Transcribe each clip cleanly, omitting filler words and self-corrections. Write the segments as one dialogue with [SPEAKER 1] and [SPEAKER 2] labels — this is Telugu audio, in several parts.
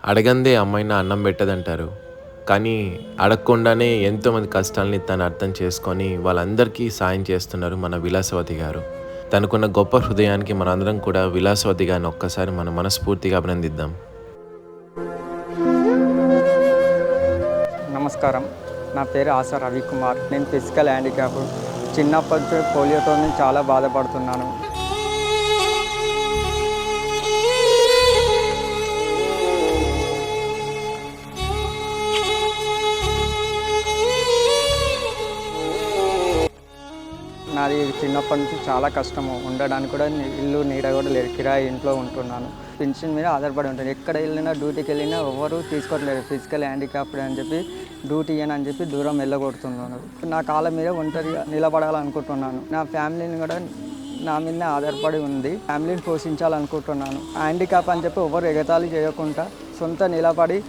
[SPEAKER 1] అడగందే అమ్మాయిని అన్నం పెట్టదంటారు. కానీ అడగకుండానే ఎంతోమంది కష్టాల్ని తను అర్థం చేసుకొని వాళ్ళందరికీ సాయం చేస్తున్నారు మన విలాసవతి గారు. తనకున్న గొప్ప హృదయానికి మనందరం కూడా విలాసవతి గారిని ఒక్కసారి మనం మనస్ఫూర్తిగా అభినందిద్దాం.
[SPEAKER 2] నమస్కారం. నా పేరు ఆశా రవికుమార్. నేను ఫిజికల్ హ్యాండిక్యాప్. చిన్నప్పటి నుంచి పోలియోతో చాలా బాధపడుతున్నాను. నాది చిన్నప్పటి నుంచి చాలా కష్టము. ఉండడానికి కూడా ఇల్లు నీడ కూడా లేదు. కిరాయి ఇంట్లో ఉంటున్నాను. పెన్షన్ మీద ఆధారపడి ఉంటాను. ఎక్కడ వెళ్ళినా డ్యూటీకి వెళ్ళినా ఎవరు తీసుకోవట్లేదు. ఫిజికల్ హ్యాండిక్యాప్డ్ అని చెప్పి డ్యూటీ అని చెప్పి దూరం వెళ్ళగొడుతున్నాను. నా కాళ్ళ మీద ఒంటరిగా నిలబడాలనుకుంటున్నాను. నా ఫ్యామిలీని కూడా నా మీదనే ఆధారపడి ఉంది. ఫ్యామిలీని పోషించాలనుకుంటున్నాను. హ్యాండిక్యాప్ అని చెప్పి ఎవరు ఎగతాళి చేయకుండా సొంత నిలబడి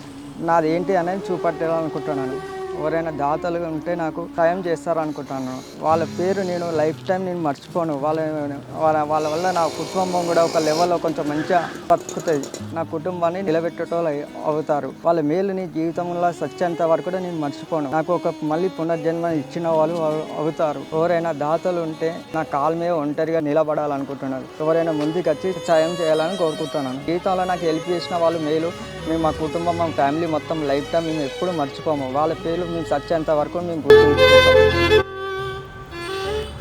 [SPEAKER 2] నాది ఏంటి అనేది చూపెట్టాలనుకుంటున్నాను. ఎవరైనా దాతలు ఉంటే నాకు సాయం చేస్తారనుకుంటున్నాను. వాళ్ళ పేరు నేను లైఫ్ టైం మర్చిపోను. వాళ్ళ వల్ల నా కుటుంబం కూడా ఒక లెవెల్లో కొంచెం మంచిగా బతుకుతుంది. నా కుటుంబాన్ని నిలబెట్టేటోళ్ళు అవుతారు. వాళ్ళ మేలుని జీవితంలో సచ్చేంత వరకు కూడా నేను మర్చిపోను. నాకు ఒక మళ్ళీ పునర్జన్మ ఇచ్చిన వాళ్ళు అవుతారు. ఎవరైనా దాతలు ఉంటే నా కాళ్ళ మీద ఒంటరిగా నిలబడాలనుకుంటున్నారు. ఎవరైనా ముందుకు వచ్చి సాయం చేయాలని కోరుకుంటున్నాను. జీవితంలో నాకు హెల్ప్ చేసిన వాళ్ళు మేలు. మేము మా కుటుంబం, మా ఫ్యామిలీ మొత్తం లైఫ్ టైం మేము ఎప్పుడు మర్చిపోము. వాళ్ళ పేర్లు మేము సచ్చేంత వరకు మేము గుర్తుంచుకుంటాం.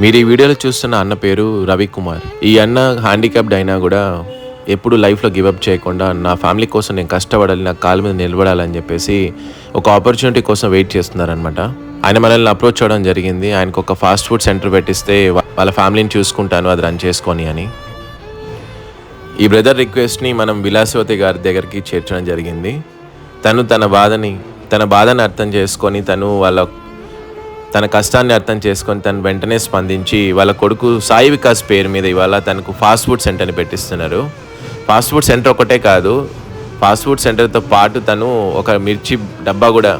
[SPEAKER 1] మీరు ఈ వీడియోలో చూస్తున్న అన్న పేరు రవికుమార్. ఈ అన్న హ్యాండిక్యాప్డ్ అయినా కూడా ఎప్పుడు లైఫ్లో గివప్ చేయకుండా నా ఫ్యామిలీ కోసం నేను కష్టపడాలి, నా కాళ్ళ మీద నిలబడాలని చెప్పేసి ఒక ఆపర్చునిటీ కోసం వెయిట్ చేస్తున్నారనమాట. ఆయన మనల్ని అప్రోచ్ అవ్వడం జరిగింది. ఆయనకు ఒక ఫాస్ట్ ఫుడ్ సెంటర్ పెట్టిస్తే వాళ్ళ ఫ్యామిలీని చూసుకుంటాను, అది రన్ చేసుకొని అని. ఈ బ్రదర్ రిక్వెస్ట్ని మనం విలాసవతి గారి దగ్గరికి చేర్చడం జరిగింది. తను తన బాధని అర్థం చేసుకొని తన కష్టాన్ని అర్థం చేసుకొని తను వెంటనే స్పందించి వాళ్ళ కొడుకు సాయి వికాస్ పేరు మీద ఇవాళ తనకు ఫాస్ట్ ఫుడ్ సెంటర్ని పెట్టిస్తున్నారు. ఫాస్ట్ ఫుడ్ సెంటర్ ఒకటే కాదు, ఫాస్ట్ ఫుడ్ సెంటర్తో పాటు తను ఒక మిర్చి డబ్బా కూడా,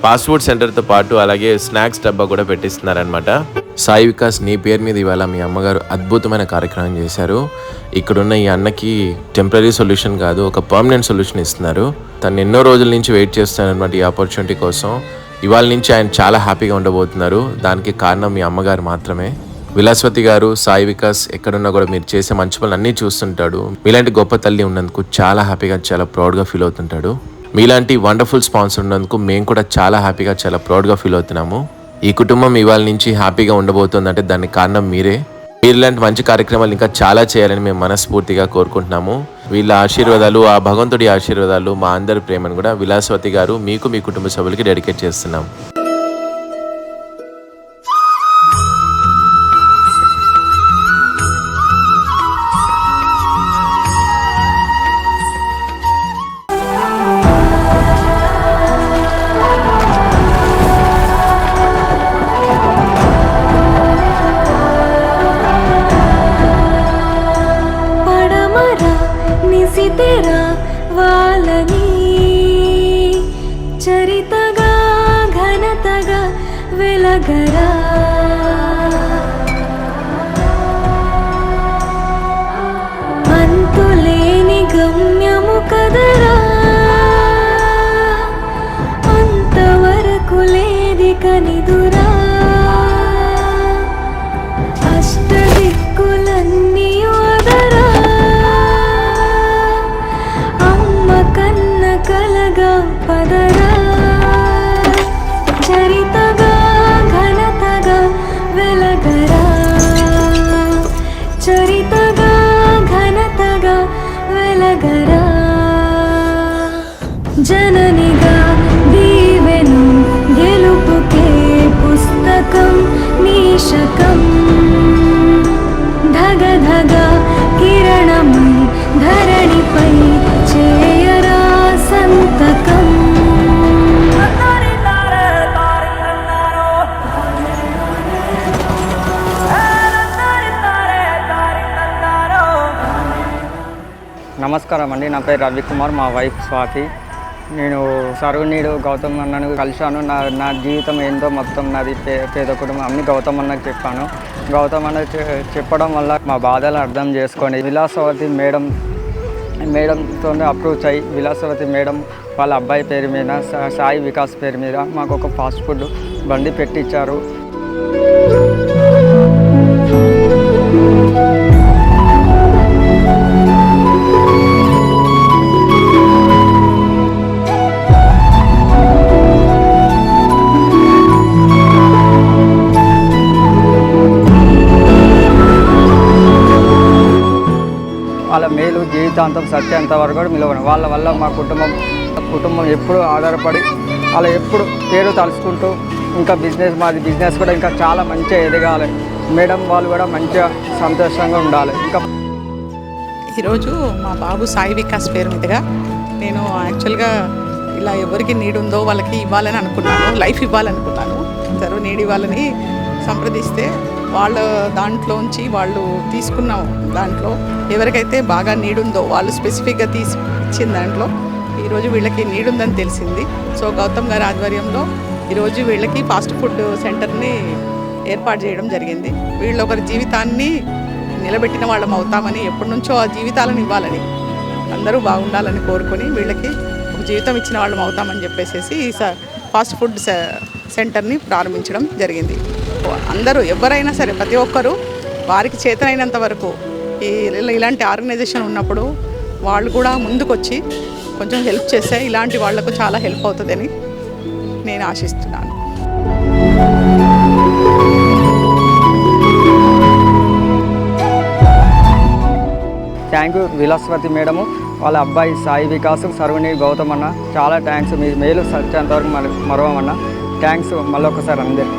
[SPEAKER 1] ఫాస్ట్ ఫుడ్ సెంటర్తో పాటు అలాగే స్నాక్స్ డబ్బా కూడా పెట్టిస్తున్నారనమాట. సాయి వికాస్, నీ పేరు మీద ఇవాళ మీ అమ్మగారు అద్భుతమైన కార్యక్రమం చేశారు. ఇక్కడున్న ఈ అన్నకి టెంపరీ సొల్యూషన్ కాదు, ఒక పర్మనెంట్ సొల్యూషన్ ఇస్తున్నారు. తను ఎన్నో రోజుల నుంచి వెయిట్ చేస్తానన్నమాట ఈ ఆపర్చునిటీ కోసం. ఇవాళ నుంచి ఆయన చాలా హ్యాపీగా ఉండబోతున్నారు. దానికి కారణం మీ అమ్మగారు మాత్రమే. విలాసవతి గారు, సాయి వికాస్ ఎక్కడున్నా కూడా మీరు చేసే మంచి పనులు అన్నీ చూస్తుంటాడు. మీలాంటి గొప్ప తల్లి ఉన్నందుకు చాలా హ్యాపీగా, చాలా ప్రౌడ్గా ఫీల్ అవుతుంటాడు. మీలాంటి వండర్ఫుల్ స్పాన్సర్ ఉన్నందుకు మేము కూడా చాలా హ్యాపీగా, చాలా ప్రౌడ్గా ఫీల్ అవుతున్నాము. ఈ కుటుంబం ఇవాళ నుంచి హ్యాపీగా ఉండబోతుందంటే దానికి కారణం మీరే. మీరు ఇలాంటి మంచి కార్యక్రమాలు ఇంకా చాలా చేయాలని మేము మనస్ఫూర్తిగా కోరుకుంటున్నాము. వీళ్ళ ఆశీర్వాదాలు, ఆ భగవంతుడి ఆశీర్వాదాలు, మా అందరి ప్రేమను కూడా విలాసవతి గారు మీకు, మీ కుటుంబ సభ్యులకి డెడికేట్ చేస్తున్నాం.
[SPEAKER 3] తెరా వాళ్ళని చరితగా ఘనతగా వెలగరా అంతులేని గమ్యము కదరా అంతవరకు లేది కనిదురా అష్టదిక్కులన్నీ వదరా కలగా పదరా చరితగా ఘనతగా వెలగరా చరితగా ఘనతగా వెలగరా జననిగా దీవెను గెలుపుకే పుస్తకం నీశకం ధగ ధగ కిరణమై ధరణిపై చేయరా సంతకం.
[SPEAKER 2] నమస్కారం అండి. నా పేరు రవికుమార్, మా వైఫ్ స్వాతి. నేను సర్వనీడు గౌతమ్ అన్నను కలిశాను. నా జీవితం ఏందో మొత్తం నాది పేద కుటుంబం అన్ని గౌతమ్ అన్నకు చెప్పాను. గౌతమ్ అన్న చెప్పడం వల్ల మా బాధలు అర్థం చేసుకొని విలాసవతి మేడం మేడంతో అప్రోచ్ అయ్యి విలాసవతి మేడం వాళ్ళ అబ్బాయి పేరు మీద సాయి వికాస్ పేరు మీద మాకు ఒక ఫాస్ట్ ఫుడ్ బండి పెట్టించారు. వాళ్ళ మేలు జీవితాంతం సత్యంత వరకు కూడా నిలవడం వాళ్ళ వల్ల మా కుటుంబం ఎప్పుడు ఆధారపడి అలా ఎప్పుడు పేరు తలుచుకుంటూ ఇంకా మాది బిజినెస్ కూడా ఇంకా చాలా మంచిగా ఎదగాలి. మేడం వాళ్ళు కూడా మంచిగా సంతోషంగా ఉండాలి. ఇంకా
[SPEAKER 4] ఈరోజు మా బాబు సాయి వికాస్ పేరు మీదుగా నేను యాక్చువల్గా ఇలా ఎవరికి నీడ్ ఉందో వాళ్ళకి ఇవ్వాలని అనుకున్నాను, లైఫ్ ఇవ్వాలనుకున్నాను. అందరూ నీడ్ ఇవ్వాలని సంప్రదిస్తే వాళ్ళ దాంట్లోంచి వాళ్ళు తీసుకున్న దాంట్లో ఎవరికైతే బాగా నీడ్ ఉందో వాళ్ళు స్పెసిఫిక్గా ఇచ్చిన దాంట్లో ఈరోజు వీళ్ళకి నీడ్ ఉందని తెలిసింది. సో గౌతమ్ గారి ఆధ్వర్యంలో ఈరోజు వీళ్ళకి ఫాస్ట్ ఫుడ్ సెంటర్ని ఏర్పాటు చేయడం జరిగింది. వీళ్ళు ఒకరి జీవితాన్ని నిలబెట్టిన వాళ్ళం అవుతామని, ఎప్పటి నుంచో ఆ జీవితాలను ఇవ్వాలని, అందరూ బాగుండాలని కోరుకొని వీళ్ళకి ఒక జీవితం ఇచ్చిన వాళ్ళం అవుతామని చెప్పేసి ఈ ఫాస్ట్ ఫుడ్ సెంటర్ని ప్రారంభించడం జరిగింది. అందరూ ఎవరైనా సరే ప్రతి ఒక్కరూ వారికి చేతనైనంత వరకు ఇలాంటి ఆర్గనైజేషన్ ఉన్నప్పుడు వాళ్ళు కూడా ముందుకొచ్చి కొంచెం హెల్ప్ చేస్తే ఇలాంటి వాళ్లకు చాలా హెల్ప్ అవుతుందని నేను ఆశిస్తున్నాను.
[SPEAKER 2] థ్యాంక్ యూ విలాసవతి మేడము, వాళ్ళ అబ్బాయి సాయి వికాస్, సర్వని గౌతమ్ అన్న, చాలా థ్యాంక్స్. మీ మేలు సత్యంతవరకు మరవమన్న. థ్యాంక్స్ మళ్ళీ ఒకసారి అందరికీ.